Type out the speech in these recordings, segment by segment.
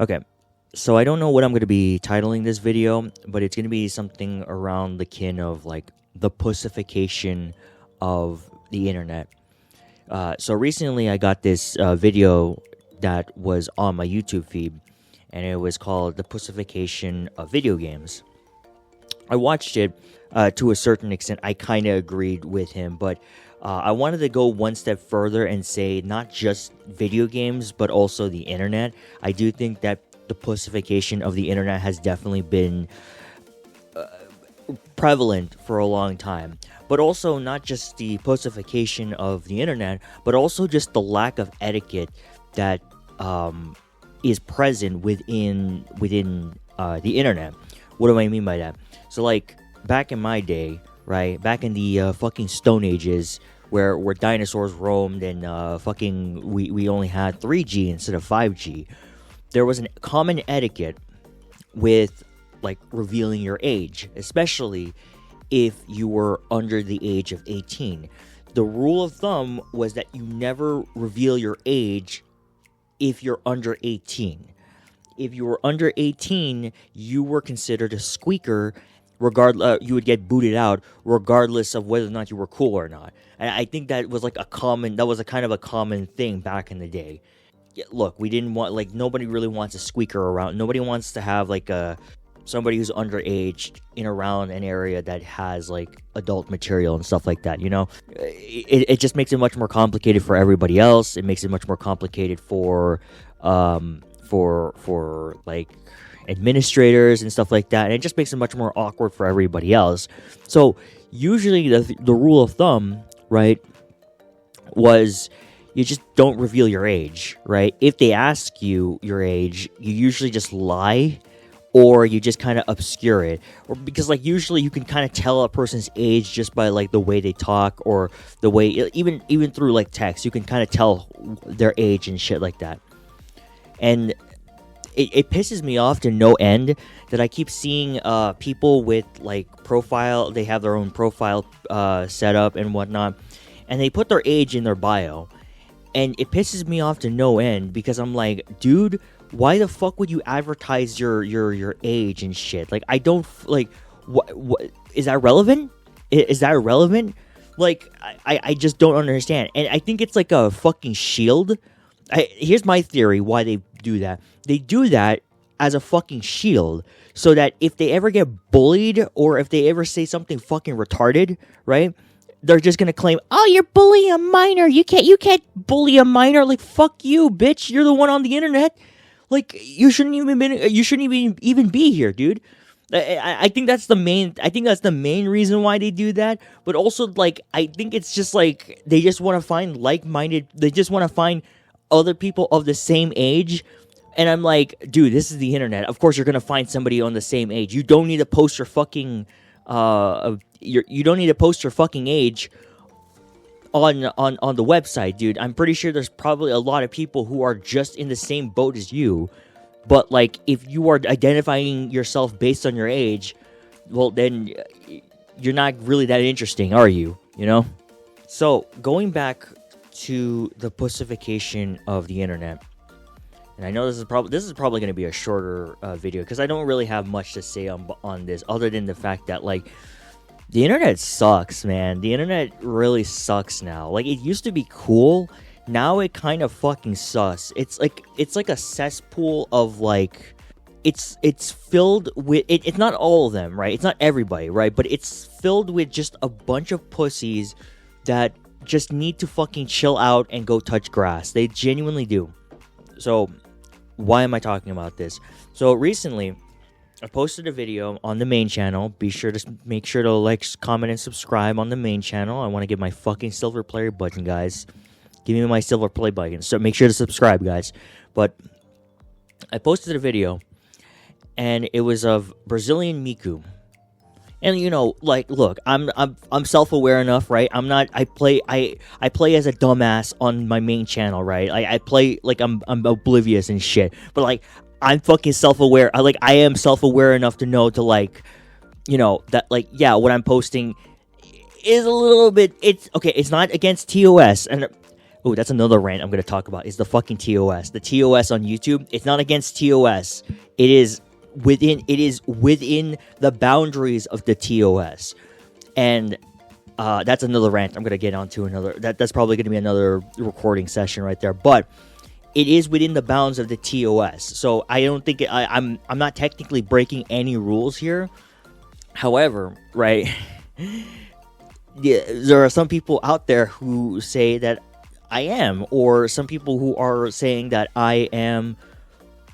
Okay, so I don't know what I'm going to be titling this video, but it's going to be something around the kin of like the pussification of the internet. So recently I got this video that was on my YouTube feed, and it was called The Pussification of Video Games. I watched it to a certain extent. I kind of agreed with him, but I wanted to go one step further and say not just video games, but also the internet. I do think that the pussification of the internet has definitely been prevalent for a long time. But also not just the pussification of the internet, but also just the lack of etiquette that is present within the internet. What do I mean by that? So like back in my day, right? Back in the fucking Stone Ages, where dinosaurs roamed and we only had 3G instead of 5G. There was a common etiquette with like revealing your age, especially if you were under the age of 18. The rule of thumb was that you never reveal your age if you're under 18. If you were under 18, you were considered a squeaker. You would get booted out regardless of whether or not you were cool or not. And I think that was a kind of a common thing back in the day. Look, we didn't want, like, nobody really wants a squeaker around. Nobody wants to have like somebody who's underage in around an area that has like adult material and stuff like that. You know, it just makes it much more complicated for everybody else. It makes it much more complicated for like administrators and stuff like that, and it just makes it much more awkward for everybody else. So usually the rule of thumb, right, was you just don't reveal your age, right? If they ask you your age, you usually just lie, or you just kind of obscure it, or because like usually you can kind of tell a person's age just by like the way they talk, or the way even through like text, you can kind of tell their age and shit like that. And it pisses me off to no end that I keep seeing people with like profile. They have their own profile set up and whatnot, and they put their age in their bio, and it pisses me off to no end because I'm like, dude, why the fuck would you advertise your age and shit? Like, I don't like what is that relevant? Is that irrelevant? Like, I just don't understand, and I think it's like a fucking shield. Here's my theory why they do that. They do that as a fucking shield, so that if they ever get bullied or if they ever say something fucking retarded, right? They're just gonna claim, "Oh, you're bullying a minor. You can't bully a minor. Like, fuck you, bitch. You're the one on the internet. Like, you shouldn't even be here, dude." I think that's the main reason why they do that. But also, like, I think it's just like they just want to find like-minded. They just want to find other people of the same age. And I'm like, dude, this is the internet. Of course you're gonna find somebody on the same age. You don't need to post your fucking you don't need to post your fucking age on the website, dude. I'm pretty sure there's probably a lot of people who are just in the same boat as you. But like, if you are identifying yourself based on your age, well, then you're not really that interesting, are you? You know? So going back to the pussification of the internet. And I know this is probably going to be a shorter video because I don't really have much to say on this other than the fact that like the internet sucks, man. The internet really sucks now. Like, it used to be cool. Now it kind of fucking sucks. It's like a cesspool of like it's filled with it's not all of them, right? It's not everybody, right? But it's filled with just a bunch of pussies that just need to fucking chill out and go touch grass. They genuinely do. So why am I talking about this? So recently, I posted a video on the main channel. Be sure to make sure to like, comment, and subscribe on the main channel. I want to get my fucking silver player button, guys. Give me my silver play button. So make sure to subscribe, guys. But I posted a video, and it was of Brazilian Miku. And you know, like, look, I'm self-aware enough, right? I play as a dumbass on my main channel, right? I play like I'm oblivious and shit. But like, I'm fucking self-aware. I am self-aware enough to know to like, you know, that like, yeah, what I'm posting is a little bit. It's okay. It's not against TOS, and Oh, that's another rant I'm going to talk about, is the fucking TOS. The TOS on YouTube, it's not against TOS. It is within the boundaries of the TOS. And that's another rant I'm going to get onto that's probably going to be another recording session right there. But it is within the bounds of the TOS. So I don't think I'm not technically breaking any rules here. However, right, there are some people out there who say that I am, or some people who are saying that I am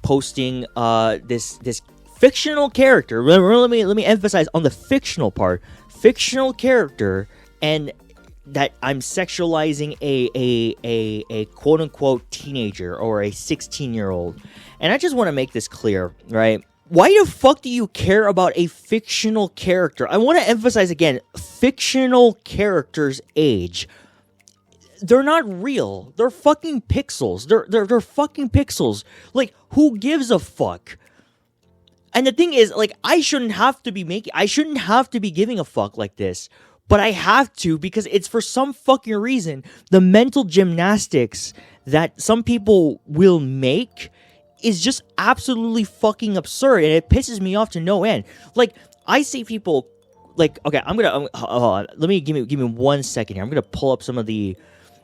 posting this fictional character. Let me emphasize on the fictional part. Fictional character, and that I'm sexualizing a quote unquote teenager or a 16-year-old. And I just want to make this clear, right? Why the fuck do you care about a fictional character? I want to emphasize again, fictional characters' age. They're not real. They're fucking pixels. They're fucking pixels. Like, who gives a fuck? And the thing is, like, I shouldn't have to be giving a fuck like this. But I have to, because it's for some fucking reason, the mental gymnastics that some people will make is just absolutely fucking absurd, and it pisses me off to no end. Like, I see people, like, okay, hold on, give me 1 second here. I'm gonna pull up some of the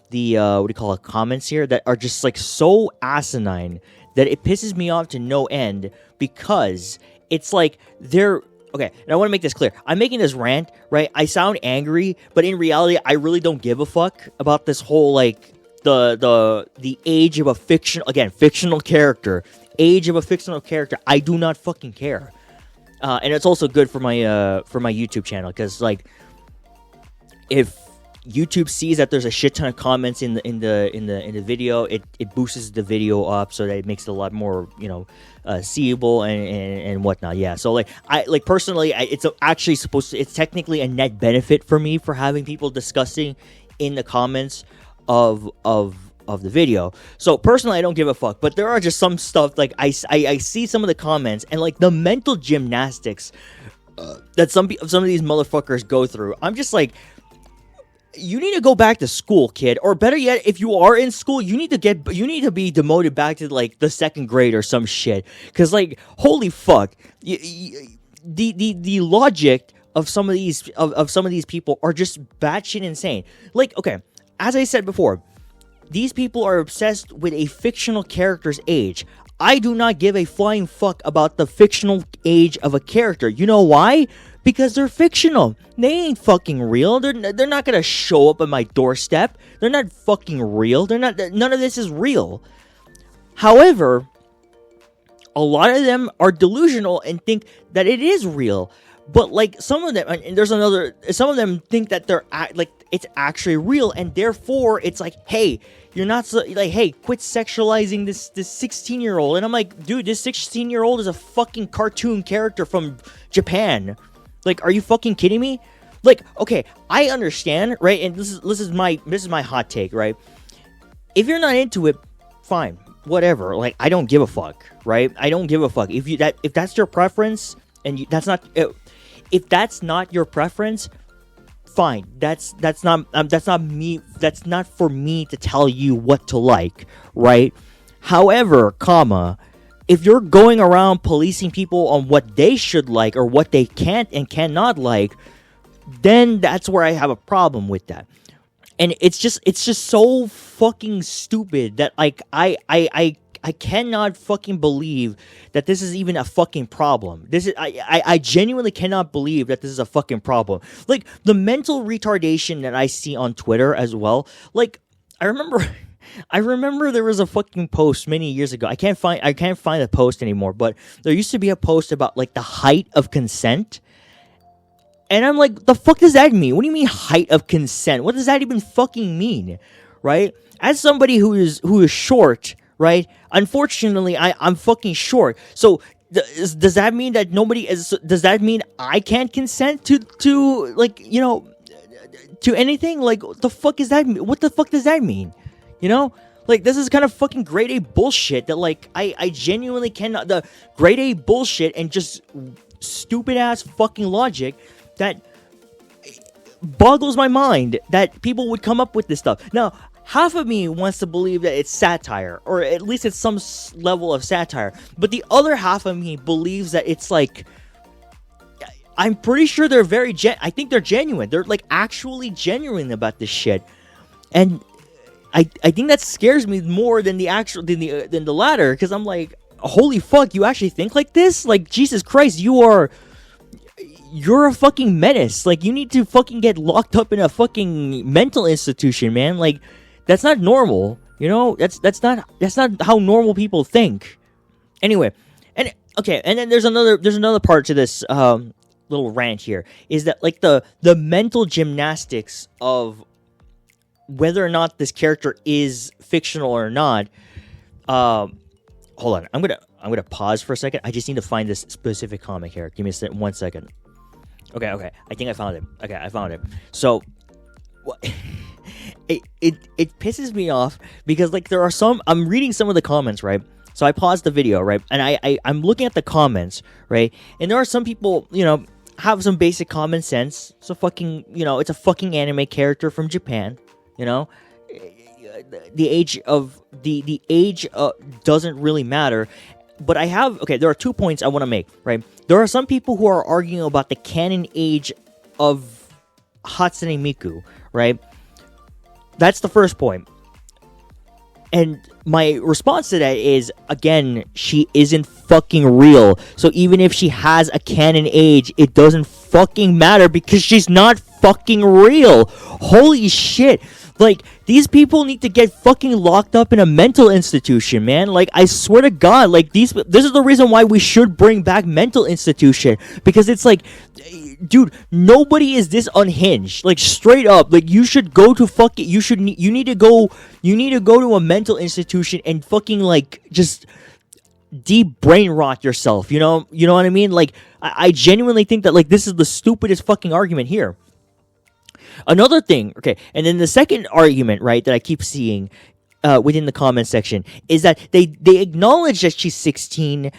what do you call it, comments here that are just like so asinine that it pisses me off to no end, because it's like they're okay. And I want to make this clear. I'm making this rant, right? I sound angry, but in reality, I really don't give a fuck about this whole like the age of a fictional character. Age of a fictional character. I do not fucking care. And it's also good for my YouTube channel, because like, if YouTube sees that there's a shit ton of comments in the video, it boosts the video up so that it makes it a lot more, seeable and whatnot. Yeah. So like, personally, it's actually it's technically a net benefit for me for having people discussing in the comments of the video. So personally, I don't give a fuck, but there are just some stuff, like I see some of the comments, and like the mental gymnastics that some of these motherfuckers go through. I'm just like, you need to go back to school, kid. Or better yet, if you are in school, you need to be demoted back to like the second grade or some shit. Because like, holy fuck, the logic of some of these people are just batshit insane. Like, okay, as I said before, these people are obsessed with a fictional character's age. I do not give a flying fuck about the fictional age of a character. You know why? Because they're fictional. They ain't fucking real. They're not gonna show up at my doorstep. They're not fucking real. None of this is real. However, a lot of them are delusional and think that it is real. But like, some of them, and some of them think that it's actually real, and therefore it's like, hey, you're not hey, quit sexualizing this 16-year-old. And I'm like, dude, this 16-year-old is a fucking cartoon character from Japan. Like, are you fucking kidding me? Like, okay, I understand, right? And this is my hot take, right? If you're not into it, fine, whatever. Like, I don't give a fuck, right? I don't give a fuck. If that's your preference, and if that's not your preference, fine. That's not me. That's not for me to tell you what to like, right? However, if you're going around policing people on what they should like or what they can't and cannot like, then that's where I have a problem with that. And it's just so fucking stupid that like I cannot fucking believe that this is even a fucking problem. I genuinely cannot believe that this is a fucking problem. Like, the mental retardation that I see on Twitter as well. Like, I remember there was a fucking post many years ago. I can't find the post anymore, but there used to be a post about like the height of consent. And I'm like, the fuck does that mean? What do you mean height of consent? What does that even fucking mean? Right? As somebody who is short, right? Unfortunately, I'm fucking short. So does that mean that does that mean I can't consent to like, to anything? Like, what the fuck is that? What the fuck does that mean? Like, this is kind of fucking grade A bullshit that, like, I genuinely cannot, the grade A bullshit and just stupid ass fucking logic that boggles my mind that people would come up with this stuff. Now, half of me wants to believe that it's satire, or at least it's some level of satire, but the other half of me believes that it's like, I'm pretty sure they're I think they're genuine. They're like actually genuine about this shit. And I think that scares me more than the latter, because I'm like, holy fuck, you actually think like this? Like, Jesus Christ, you're a fucking menace. Like, you need to fucking get locked up in a fucking mental institution, man. Like, that's not normal. You know, that's not how normal people think. Anyway, and okay, and then there's another part to this little rant here, is that like the mental gymnastics of whether or not this character is fictional or not. Hold on, I'm gonna pause for a second. I just need to find this specific comic here. Give me 1 second. Okay, I think I found it. Okay, I found it. So, it pisses me off because like there are some. I'm reading some of the comments, right? So I paused the video, right, and I'm looking at the comments, right, and there are some people, you know, have some basic common sense. So fucking, you know, it's a fucking anime character from Japan. You know, the age doesn't really matter. But there are 2 points I want to make, right? There are some people who are arguing about the canon age of Hatsune Miku, right? That's the first point. And my response to that is, again, she isn't fucking real. So even if she has a canon age, it doesn't fucking matter because she's not fucking real. Holy shit. Like, these people need to get fucking locked up in a mental institution, man. Like, I swear to God, like, this is the reason why we should bring back mental institution. Because it's like, dude, nobody is this unhinged. Like, straight up. Like, you should go to fucking, you need to go to a mental institution and fucking, like, just deep brain rot yourself. You know what I mean? Like, I genuinely think that, like, this is the stupidest fucking argument here. Another thing, okay, and then the second argument, right, that I keep seeing within the comment section is that they acknowledge that she's 16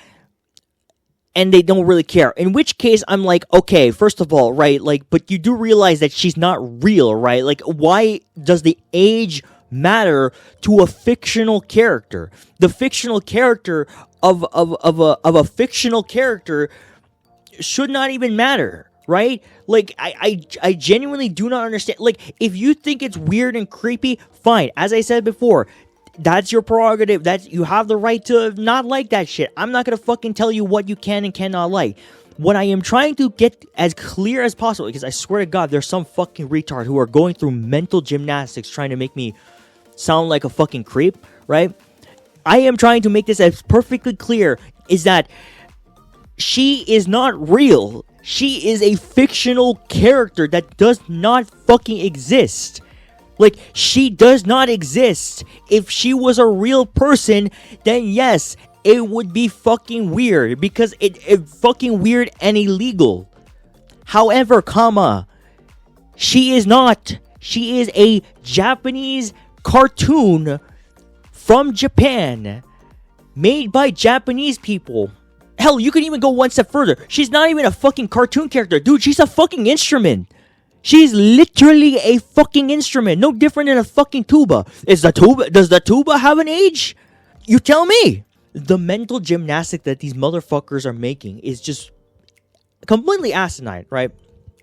and they don't really care. In which case, I'm like, okay, first of all, right, like, but you do realize that she's not real, right? Like, why does the age matter to a fictional character? The fictional character of a fictional character should not even matter. Right? Like, I genuinely do not understand. Like, if you think it's weird and creepy, fine. As I said before, that's your prerogative. You have the right to not like that shit. I'm not gonna fucking tell you what you can and cannot like. What I am trying to get as clear as possible, because I swear to God, there's some fucking retard who are going through mental gymnastics trying to make me sound like a fucking creep, right? I am trying to make this as perfectly clear, is that she is not real. She is a fictional character that does not fucking exist. Like, she does not exist. If she was a real person, then yes, it would be fucking weird. Because it fucking weird and illegal. However, she is not. She is a Japanese cartoon from Japan. Made by Japanese people. Hell, you can even go one step further. She's not even a fucking cartoon character. Dude, she's a fucking instrument. She's literally a fucking instrument. No different than a fucking tuba. Does the tuba have an age? You tell me. The mental gymnastic that these motherfuckers are making is just completely asinine, right?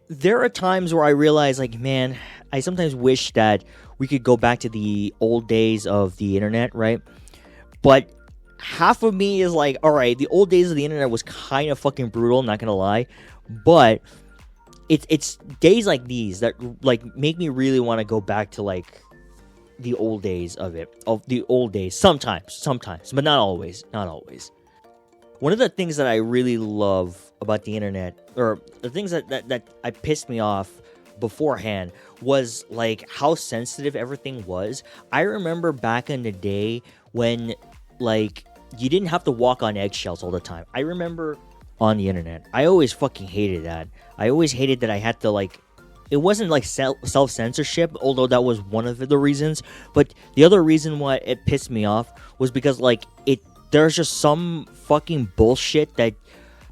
There are times where I realize, like, man, I sometimes wish that we could go back to the old days of the internet, right? But half of me is like, all right, the old days of the internet was kind of fucking brutal, not gonna lie, but it's days like these that like make me really want to go back to like the old days of the old days. Sometimes, but not always. One of the things that I really love about the internet, or the things that I pissed me off beforehand, was like how sensitive everything was. I remember back in the day when, like, you didn't have to walk on eggshells all the time. I remember on the internet, I always fucking hated that. I always hated that I had to, like, it wasn't like self-censorship, although that was one of the reasons. But the other reason why it pissed me off was because, like, there's just some fucking bullshit that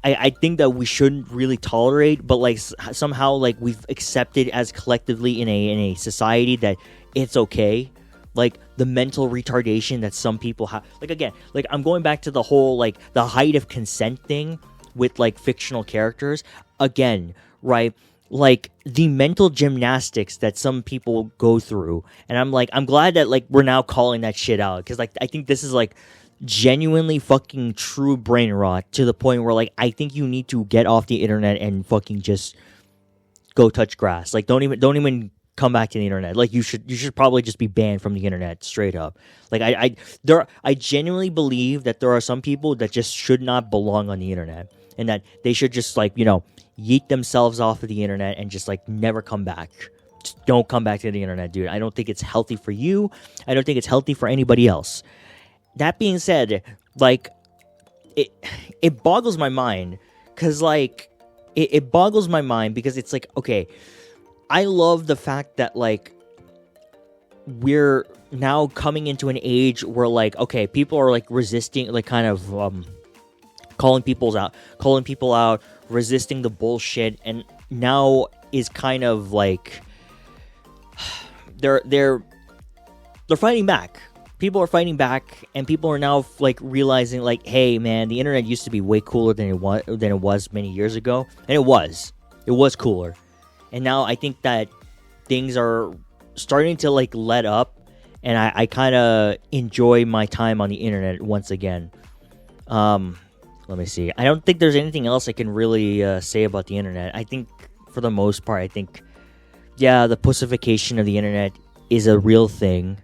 I think that we shouldn't really tolerate, but like somehow like we've accepted as collectively in a society that it's okay, like the mental retardation that some people have. Like, again, like I'm going back to the whole like the height of consent thing with like fictional characters again, right? Like the mental gymnastics that some people go through, and I'm glad that like we're now calling that shit out, because like I think this is like genuinely fucking true brain rot to the point where like I think you need to get off the internet and fucking just go touch grass. Like don't even come back to the internet. Like you should probably just be banned from the internet straight up. Like I genuinely believe that there are some people that just should not belong on the internet, and that they should just like, you know, yeet themselves off of the internet and just like never come back. Just don't come back to the internet, dude. I don't think it's healthy for you. I don't think it's healthy for anybody else. That being said, like it boggles my mind, because like it boggles my mind because it's like, okay, I love the fact that like we're now coming into an age where like, okay, people are like resisting, like kind of calling people out, resisting the bullshit, and now is kind of like they're fighting back. People are fighting back, and people are now like realizing like, hey man, the internet used to be way cooler than it was many years ago, and it was cooler. And now I think that things are starting to like let up, and I kind of enjoy my time on the internet once again. Let me see. I don't think there's anything else I can really say about the internet. I think for the most part, I think, yeah, the pussification of the internet is a real thing.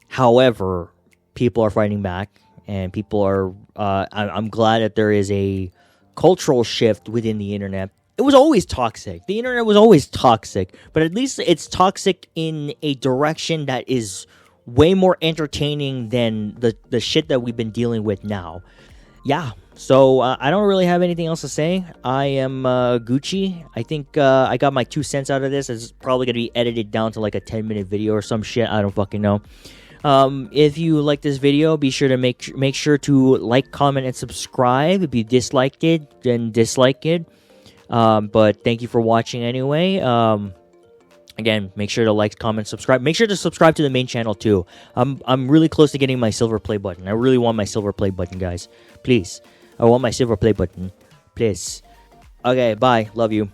However, people are fighting back, and people are. I'm glad that there is a cultural shift within the internet. It was always toxic. The internet was always toxic, but at least it's toxic in a direction that is way more entertaining than the shit that we've been dealing with now. Yeah, so I don't really have anything else to say. I am Gucci. I think I got my 2 cents out of this. It's probably going to be edited down to like a 10-minute video or some shit. I don't fucking know. If you like this video, be sure to make sure to like, comment, and subscribe. If you disliked it, then dislike it. But thank you for watching anyway. Again, make sure to like, comment, subscribe. Make sure to subscribe to the main channel too. I'm really close to getting my silver play button. I really want my silver play button, guys. Please. I want my silver play button. Please. Okay, bye. Love you.